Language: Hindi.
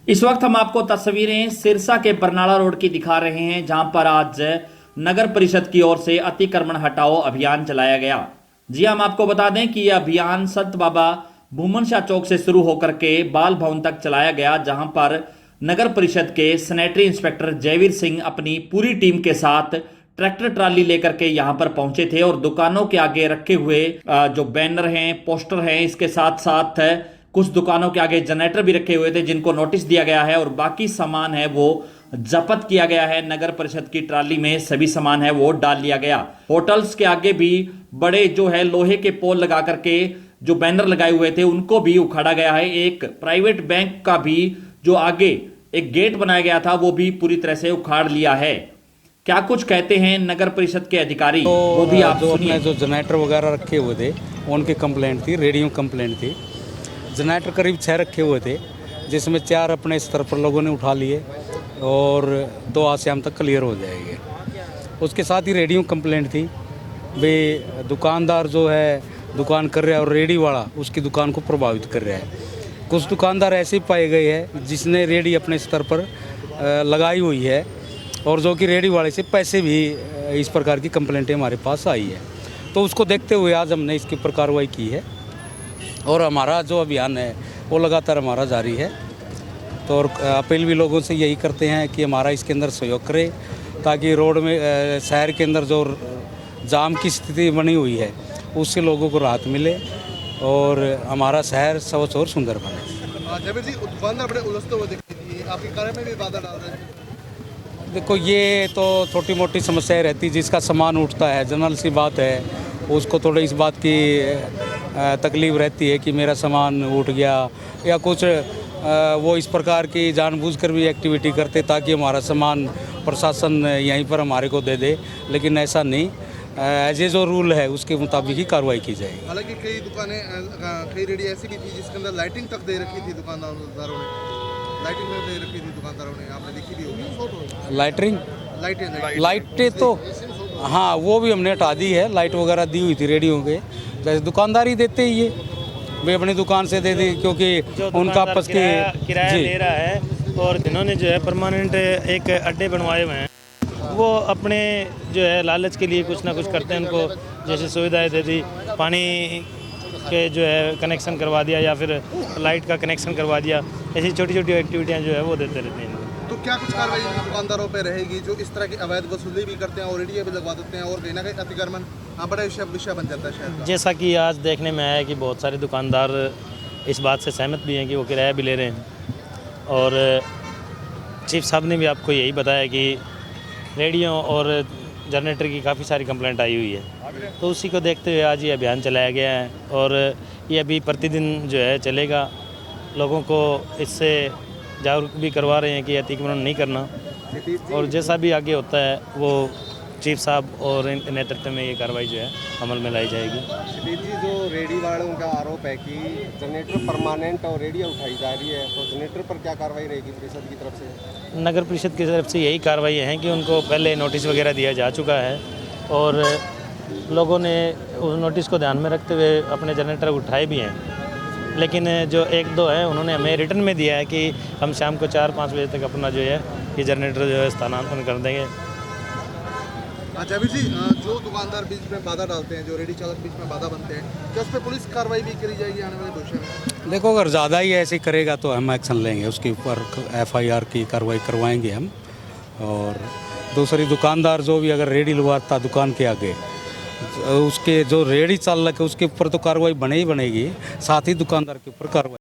इस वक्त हम आपको तस्वीरें सिरसा के बरनाला रोड की दिखा रहे हैं, जहां पर आज नगर परिषद की ओर से अतिक्रमण हटाओ अभियान चलाया गया। जी हम आपको बता दें कि यह अभियान संत बाबा भूमन शाह चौक से शुरू होकर के बाल भवन तक चलाया गया, जहां पर नगर परिषद के सैनिटरी इंस्पेक्टर जयवीर सिंह अपनी पूरी टीम के साथ ट्रैक्टर ट्राली लेकर के यहां पर पहुंचे थे और दुकानों के आगे रखे हुए जो बैनर हैं, पोस्टर हैं, इसके साथ साथ कुछ दुकानों के आगे जनरेटर भी रखे हुए थे, जिनको नोटिस दिया गया है और बाकी सामान है वो जब्त किया गया है। नगर परिषद की ट्राली में सभी सामान है वो डाल लिया गया। होटल्स के आगे भी बड़े जो है लोहे के पोल लगा करके जो बैनर लगाए हुए थे उनको भी उखाड़ा गया है। एक प्राइवेट बैंक का भी जो आगे एक गेट बनाया गया था वो भी पूरी तरह से उखाड़ लिया है। क्या कुछ कहते हैं नगर परिषद के अधिकारी, तो वो भी आप जो सुनिए। अपने जो जनरेटर वगैरह रखे हुए थे उनकी कंप्लेंट थी, रेडियो कंप्लेंट थी। जनरेटर करीब 6 रखे हुए थे, जिसमें 4 अपने स्तर पर लोगों ने उठा लिए और 2 आज शाम तक क्लियर हो जाएंगे। उसके साथ ही रेडियो कंप्लेंट थी, वे दुकानदार जो है दुकान कर रहा है और रेडी वाला उसकी दुकान को प्रभावित कर रहा है। कुछ दुकानदार ऐसे पाए गए हैं जिसने रेडी अपने स्तर पर लगाई हुई है और जो कि रेडी वाले से पैसे भी इस प्रकार की कंप्लेंटें हमारे पास आई है। तो उसको देखते हुए आज हमने इसके ऊपर कार्रवाई की है और हमारा जो अभियान है वो लगातार हमारा जारी है। तो और अपील भी लोगों से यही करते हैं कि हमारा इसके अंदर सहयोग करें, ताकि रोड में शहर के अंदर जो जाम की स्थिति बनी हुई है उससे लोगों को राहत मिले और हमारा शहर स्वच्छ और सुंदर बने। जबीर जी, दुकानदार बड़े उलझते हुए दिखते हैं, आपके कार्य में भी बाधा डाल रहे हैं। देखो, ये तो छोटी मोटी समस्याएं रहती, जिसका सामान उठता है जनरल सी बात है, उसको थोड़ी इस बात की तकलीफ रहती है कि मेरा सामान उठ गया या कुछ। वो इस प्रकार की जानबूझकर भी एक्टिविटी करते ताकि हमारा सामान प्रशासन यहीं पर हमारे को दे दे, लेकिन ऐसा नहीं। एज ए जो रूल है उसके मुताबिक ही कार्रवाई की जाएगी। हालांकि कई दुकानें, कई रेडी ऐसी भी थी जिसके अंदर लाइटिंग तक दे रखी थी दुकानदारों ने, लाइटिंग तक दे रखी थी दुकानदारों ने, आपने देखी भी होगी। लाइटें तो हाँ, वो भी हमने हटा दी है। लाइट वगैरह दी हुई थी रेडियो के, जैसे दुकानदार ही देते ही ये वे अपनी दुकान से दे दी, क्योंकि उनका आपस के किराया ले रहा है और जिन्होंने जो है परमानेंट एक अड्डे बनवाए हुए हैं, वो अपने जो है लालच के लिए कुछ ना कुछ करते हैं। उनको जैसे सुविधाएं दे दी, पानी के जो है कनेक्शन करवा दिया या फिर लाइट का कनेक्शन करवा दिया, ऐसी छोटी छोटी एक्टिविटियाँ जो है वो देते रहते हैं। तो क्या कुछ कार्रवाई दुकानदारों पे रहेगी जो इस तरह की अवैध वसूली भी करते हैं और रेडियो भी लगवा देते हैं और कहीं ना कहीं अतिक्रमण बड़ा विषय बन जाता है शहर का? जैसा कि आज देखने में आया है कि बहुत सारे दुकानदार इस बात से सहमत भी हैं कि वो किराया भी ले रहे हैं और चीफ साहब ने भी आपको यही बताया कि रेडियो और जनरेटर की काफ़ी सारी कंप्लेंट आई हुई है। तो उसी को देखते हुए आज ये अभियान चलाया गया है और ये अभी प्रतिदिन जो है चलेगा। लोगों को इससे जागरूक भी करवा रहे हैं कि अतिक्रमण नहीं करना, और जैसा भी आगे होता है वो चीफ साहब और इनके नेतृत्व में ये कार्रवाई जो है अमल में लाई जाएगी। शबीर जी, जो रेडी वालों का आरोप है कि जनरेटर परमानेंट और रेडियो उठाई जा रही है, तो जनरेटर पर क्या कार्रवाई रहेगी परिषद की तरफ से? नगर परिषद की तरफ से यही कार्रवाई है कि उनको पहले नोटिस वगैरह दिया जा चुका है और लोगों ने उस नोटिस को ध्यान में रखते हुए अपने जनरेटर उठाए भी हैं, लेकिन जो 1-2 हैं उन्होंने हमें रिटर्न में दिया है कि हम शाम को 4-5 बजे तक अपना जो है ये जनरेटर जो है स्थानांतरण कर देंगे। जबीर जी, जो दुकानदार बीच में बाधा डालते हैं, जो रेडी चालक बीच में बाधा बनते हैं, क्या उस पर पुलिस कार्रवाई भी करी जाएगी आने वाले भविष्य में? देखो, अगर ज़्यादा ही ऐसे करेगा तो हम एक्शन लेंगे, उसके ऊपर FIR की कार्रवाई करवाएंगे हम। और दूसरी, दुकानदार जो भी अगर रेडी लगवाता दुकान के आगे, उसके जो रेडी चालक है उसके ऊपर तो कार्रवाई बने ही बनेगी, साथ ही दुकानदार के ऊपर कार्रवाई